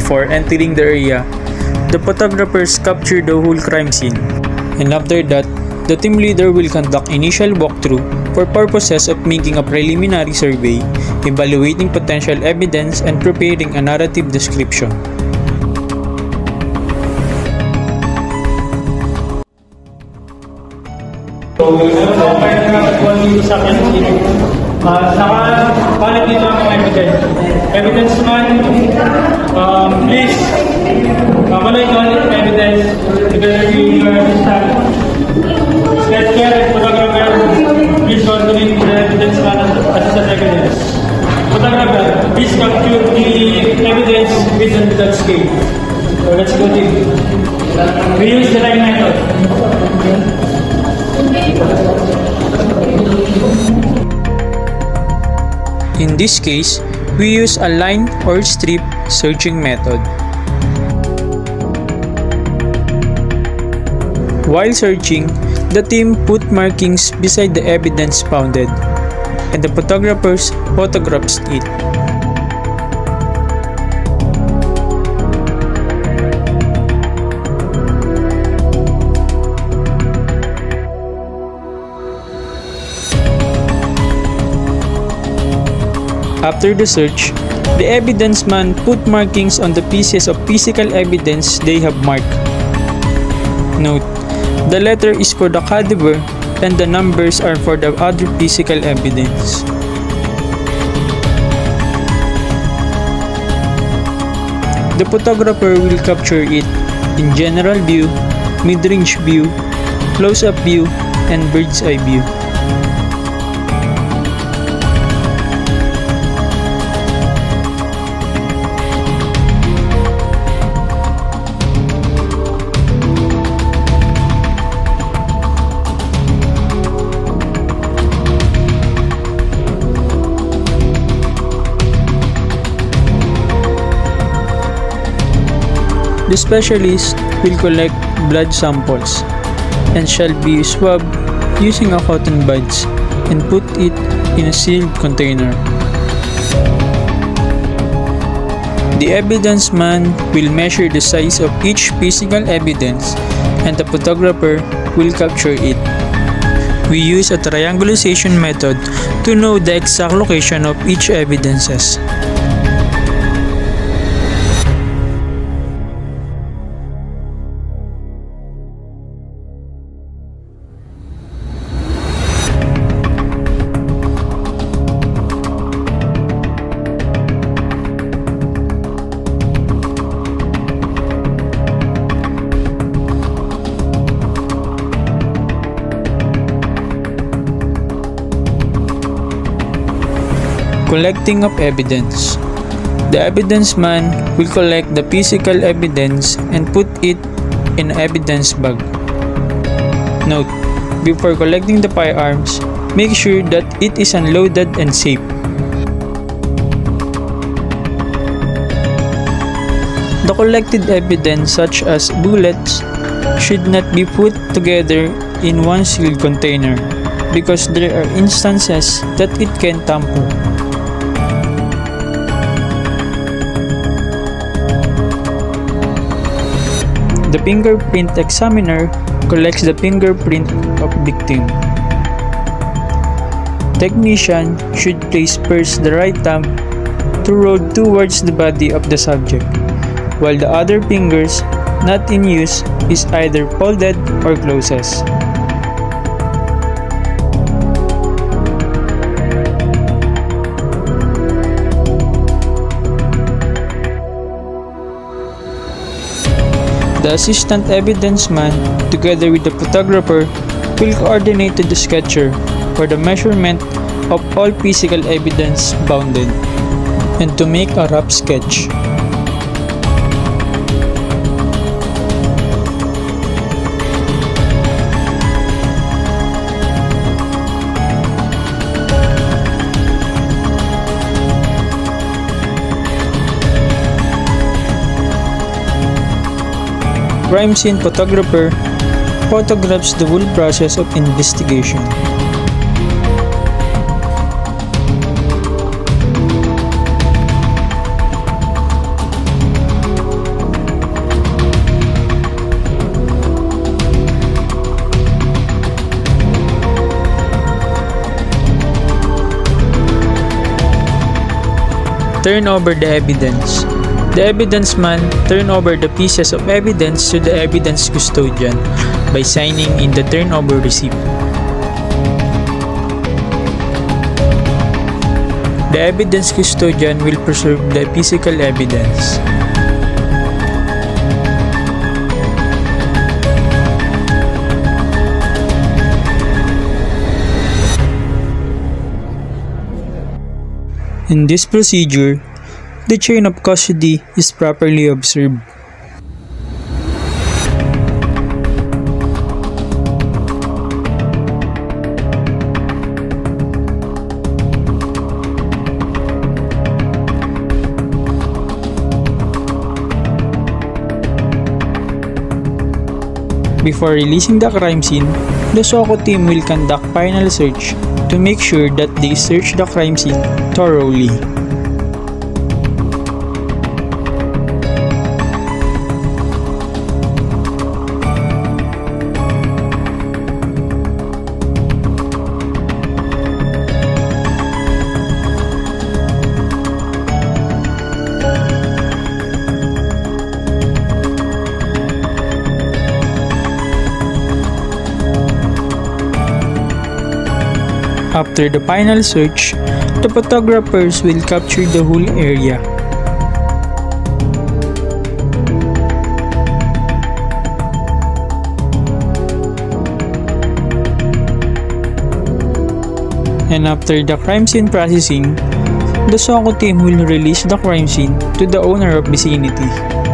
before entering the area, the photographers capture the whole crime scene. And after that, the team leader will conduct initial walkthrough for purposes of making a preliminary survey, evaluating potential evidence, and preparing a narrative description. Nakapalit dito ang mga evidence. Evidence man, please, collect all the evidence together with your staff. Sketcher and photographer, please coordinate the evidence man as an evidence. Photographer, please capture the evidence within that scale. So let's go to it. We use the line method. In this case, we use a line or strip searching method. While searching, the team put markings beside the evidence founded, and the photographers photographed it. After the search, the evidence man put markings on the pieces of physical evidence they have marked. Note, the letter is for the cadaver and the numbers are for the other physical evidence. The photographer will capture it in general view, mid-range view, close-up view, and bird's eye view. The specialist will collect blood samples and shall be swabbed using a cotton buds and put it in a sealed container. The evidence man will measure the size of each physical evidence and the photographer will capture it. We use a triangulation method to know the exact location of each evidences. Collecting of evidence. The evidence man will collect the physical evidence and put it in an evidence bag. Note, before collecting the firearms, make sure that it is unloaded and safe. The collected evidence such as bullets should not be put together in one sealed container because there are instances that it can tamper. The fingerprint examiner collects the fingerprint of victim. Technician should place first the right thumb to roll towards the body of the subject, while the other fingers not in use is either folded or closes. The assistant evidence man, together with the photographer, will coordinate to the sketcher for the measurement of all physical evidence bounded and to make a rough sketch. Crime scene photographer photographs the whole process of investigation. turn over the evidence. The evidence man turn over the pieces of evidence to the evidence custodian by signing in the turnover receipt. The evidence custodian will preserve the physical evidence. In this procedure, the chain of custody is properly observed. Before releasing the crime scene, the SOCO team will conduct final search to make sure that they search the crime scene thoroughly. After the final search, the photographers will capture the whole area. And after the crime scene processing, the SOCO team will release the crime scene to the owner of vicinity.